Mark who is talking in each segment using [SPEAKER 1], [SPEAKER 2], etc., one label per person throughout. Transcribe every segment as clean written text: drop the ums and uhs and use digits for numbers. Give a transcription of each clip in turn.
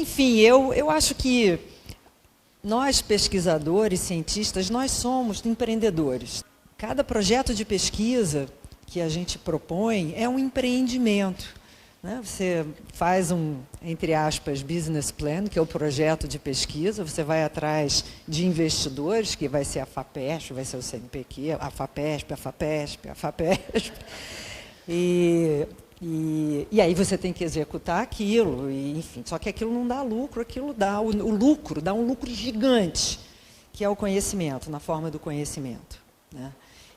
[SPEAKER 1] enfim, eu acho que nós, pesquisadores, cientistas, nós somos empreendedores. Cada projeto de pesquisa que a gente propõe é um empreendimento, né? Você faz um, entre aspas, business plan, que é o projeto de pesquisa, você vai atrás de investidores, que vai ser a FAPESP, vai ser o CNPq, a FAPESP, a FAPESP, a FAPESP. E aí você tem que executar aquilo, e, enfim, só que aquilo não dá lucro, aquilo dá o lucro, dá um lucro gigante, que é o conhecimento, na forma do conhecimento, né?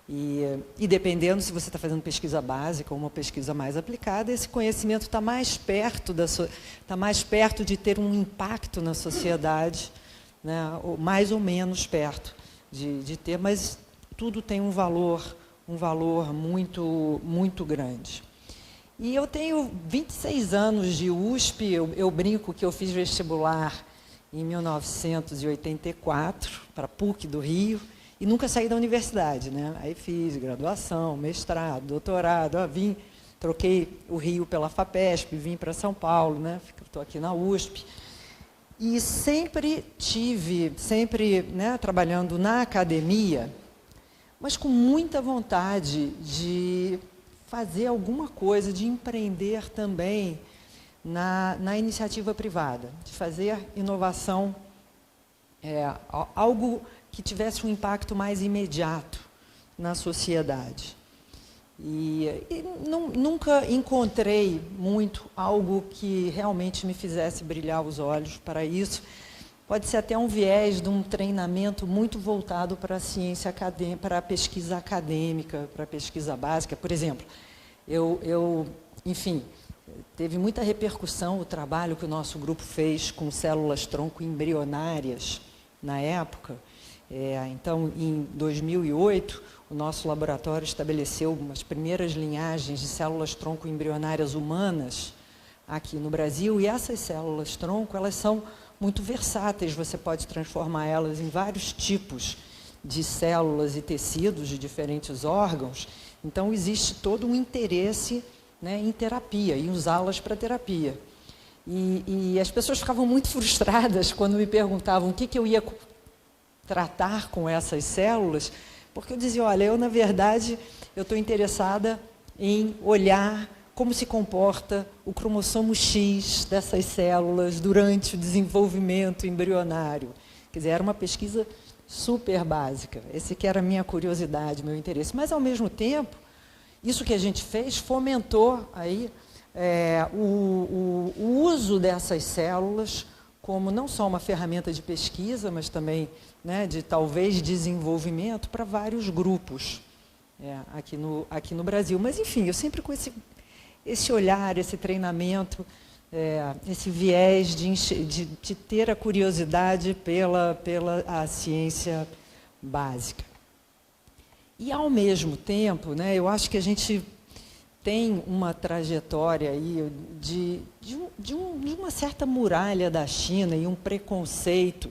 [SPEAKER 1] E dependendo se você está fazendo pesquisa básica ou uma pesquisa mais aplicada, esse conhecimento está mais perto está mais perto de ter um impacto na sociedade, né? Ou mais ou menos perto de ter, mas tudo tem um valor muito, muito grande. E eu tenho 26 anos de USP, eu brinco que eu fiz vestibular em 1984 para a PUC do Rio e nunca saí da universidade, né? Aí fiz graduação, mestrado, doutorado, troquei o Rio pela FAPESP, vim para São Paulo, né? Estou aqui na USP. E sempre né, trabalhando na academia, mas com muita vontade de fazer alguma coisa, de empreender também na iniciativa privada, de fazer inovação, algo que tivesse um impacto mais imediato na sociedade. Nunca encontrei muito algo que realmente me fizesse brilhar os olhos para isso. Pode ser até um viés de um treinamento muito voltado para a ciência acadêmica, para a pesquisa acadêmica, para a pesquisa básica. Por exemplo, enfim, teve muita repercussão o trabalho que o nosso grupo fez com células-tronco embrionárias na época. Então, em 2008, o nosso laboratório estabeleceu umas primeiras linhagens de células-tronco embrionárias humanas aqui no Brasil, e essas células-tronco, elas são muito versáteis, você pode transformar elas em vários tipos de células e tecidos de diferentes órgãos. Então, existe todo um interesse, né, em terapia, em usá-las para terapia. E as pessoas ficavam muito frustradas quando me perguntavam o que eu ia tratar com essas células, porque eu dizia, olha, na verdade, eu estou interessada em olhar como se comporta o cromossomo X dessas células durante o desenvolvimento embrionário. Quer dizer, era uma pesquisa super básica. Esse que era a minha curiosidade, meu interesse. Mas, ao mesmo tempo, isso que a gente fez fomentou aí, o uso dessas células como não só uma ferramenta de pesquisa, mas também, né, de talvez desenvolvimento para vários grupos aqui no Brasil. Mas, enfim, eu sempre com esse olhar, esse treinamento, esse viés de ter a curiosidade pela a ciência básica. E, ao mesmo tempo, né, eu acho que a gente tem uma trajetória aí de uma certa muralha da China e um preconceito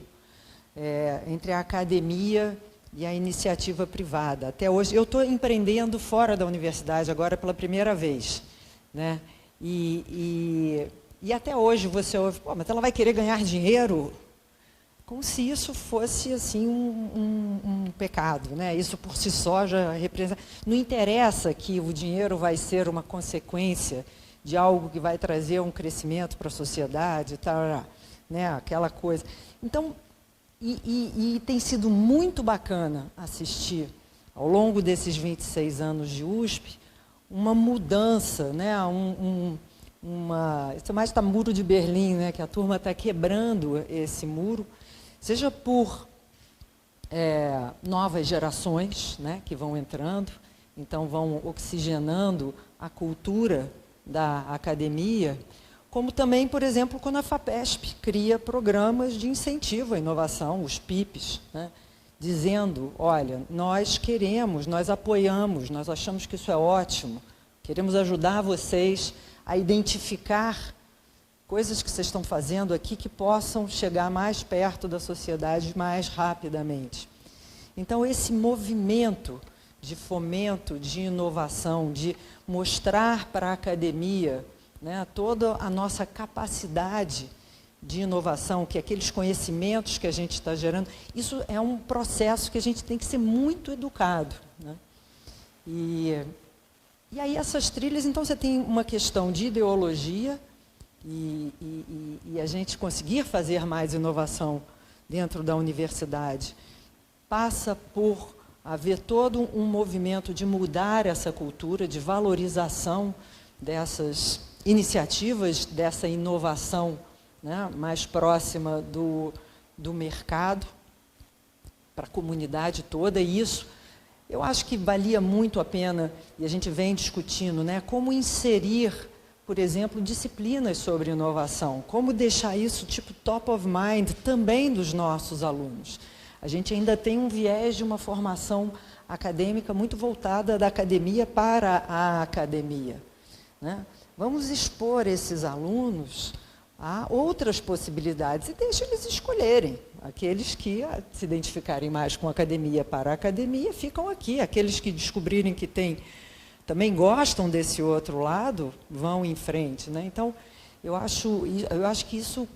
[SPEAKER 1] entre a academia e a iniciativa privada. Até hoje, eu estou empreendendo fora da universidade agora pela primeira vez, né? E até hoje você ouve, pô, mas ela vai querer ganhar dinheiro? Como se isso fosse assim um pecado, né? Isso por si só já representa. Não interessa que o dinheiro vai ser uma consequência de algo que vai trazer um crescimento para a sociedade, tal, né? Aquela coisa. Então, e tem sido muito bacana assistir, ao longo desses 26 anos de USP, uma mudança, né? Isso mais está muro de Berlim, né? Que a turma está quebrando esse muro, seja por novas gerações, né, que vão entrando, então vão oxigenando a cultura da academia, como também, por exemplo, quando a FAPESP cria programas de incentivo à inovação, os PIPs, né, dizendo, olha, nós queremos, nós apoiamos, nós achamos que isso é ótimo, queremos ajudar vocês a identificar coisas que vocês estão fazendo aqui que possam chegar mais perto da sociedade mais rapidamente. Então, esse movimento de fomento, de inovação, de mostrar para a academia, né, toda a nossa capacidade de inovação, que aqueles conhecimentos que a gente está gerando, isso é um processo que a gente tem que ser muito educado, né? E aí essas trilhas, então você tem uma questão de ideologia e a gente conseguir fazer mais inovação dentro da universidade passa por haver todo um movimento de mudar essa cultura, de valorização dessas iniciativas, dessa inovação, né, mais próxima do mercado, para a comunidade toda, e isso eu acho que valia muito a pena, e a gente vem discutindo, né, como inserir, por exemplo, disciplinas sobre inovação, como deixar isso tipo top of mind também dos nossos alunos. A gente ainda tem um viés de uma formação acadêmica muito voltada da academia para a academia, né? Vamos expor esses alunos a outras possibilidades e deixa eles escolherem. Aqueles que se identificarem mais com a academia para a academia ficam aqui. Aqueles que descobrirem que também gostam desse outro lado vão em frente, né? Então, eu acho que isso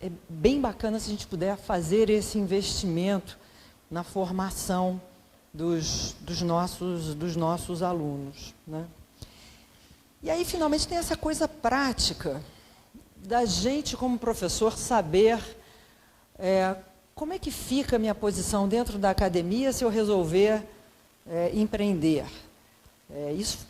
[SPEAKER 1] é bem bacana se a gente puder fazer esse investimento na formação dos nossos alunos, né? E aí, finalmente, tem essa coisa prática da gente, como professor, saber como é que fica a minha posição dentro da academia se eu resolver empreender. Isso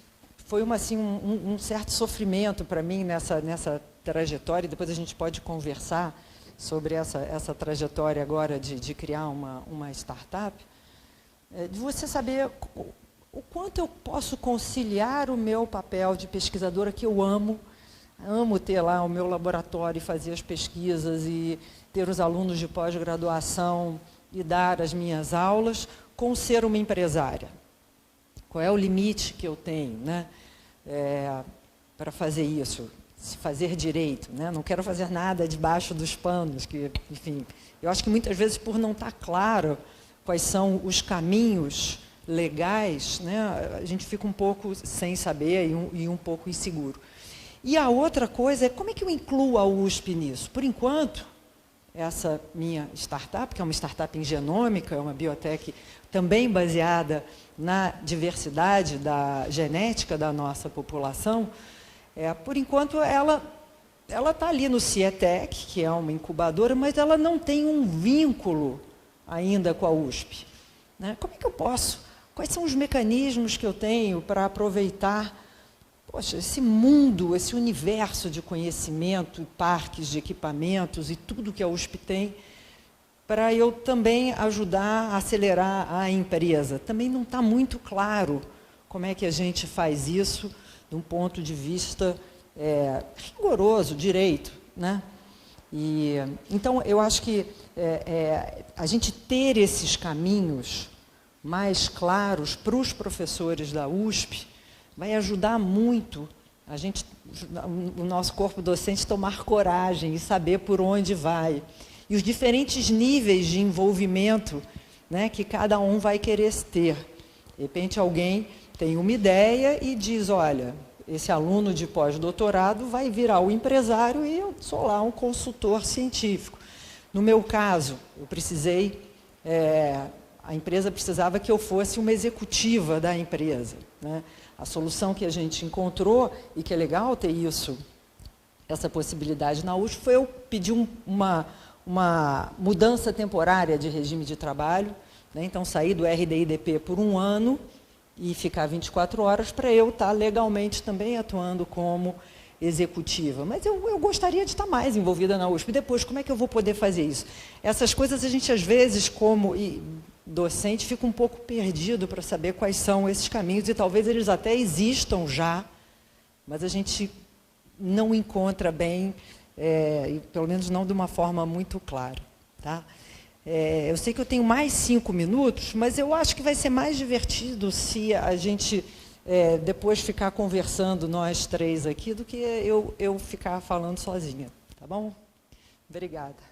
[SPEAKER 1] foi um certo sofrimento para mim nessa trajetória, e depois a gente pode conversar sobre essa trajetória agora de criar uma startup, de você saber o quanto eu posso conciliar o meu papel de pesquisadora, que eu amo ter lá o meu laboratório e fazer as pesquisas e ter os alunos de pós-graduação e dar as minhas aulas, com ser uma empresária. Qual é o limite que eu tenho, né, para fazer isso, fazer direito, né? Não quero fazer nada debaixo dos panos, enfim, eu acho que muitas vezes por não estar claro quais são os caminhos legais, né, a gente fica um pouco sem saber e um pouco inseguro. E a outra coisa é como é que eu incluo a USP nisso? Por enquanto, essa minha startup, que é uma startup em genômica, é uma biotech também baseada na diversidade da genética da nossa população, por enquanto ela está ali no CIETEC, que é uma incubadora, mas ela não tem um vínculo ainda com a USP, né? Como é que eu posso? Quais são os mecanismos que eu tenho para aproveitar, poxa, esse mundo, esse universo de conhecimento, parques de equipamentos e tudo que a USP tem, para eu também ajudar a acelerar a empresa? Também não está muito claro como é que a gente faz isso de um ponto de vista rigoroso, direito, né? Então, eu acho que a gente ter esses caminhos mais claros para os professores da USP vai ajudar muito o nosso corpo docente tomar coragem e saber por onde vai. E os diferentes níveis de envolvimento, né, que cada um vai querer ter. De repente alguém tem uma ideia e diz, olha, esse aluno de pós-doutorado vai virar o empresário e eu sou lá um consultor científico. No meu caso, eu precisei... a empresa precisava que eu fosse uma executiva da empresa, né? A solução que a gente encontrou, e que é legal ter essa possibilidade na USP, foi eu pedir uma mudança temporária de regime de trabalho, né? Então, sair do RDIDP por 1 ano e ficar 24 horas para eu estar legalmente também atuando como executiva. Mas eu gostaria de estar mais envolvida na USP. Depois, como é que eu vou poder fazer isso? Essas coisas a gente, às vezes, como docente, fica um pouco perdido para saber quais são esses caminhos, e talvez eles até existam já, mas a gente não encontra bem, pelo menos não de uma forma muito clara, tá? Eu sei que eu tenho mais 5 minutos, mas eu acho que vai ser mais divertido se a gente depois ficar conversando nós 3 aqui, do que eu ficar falando sozinha, tá bom? Obrigada.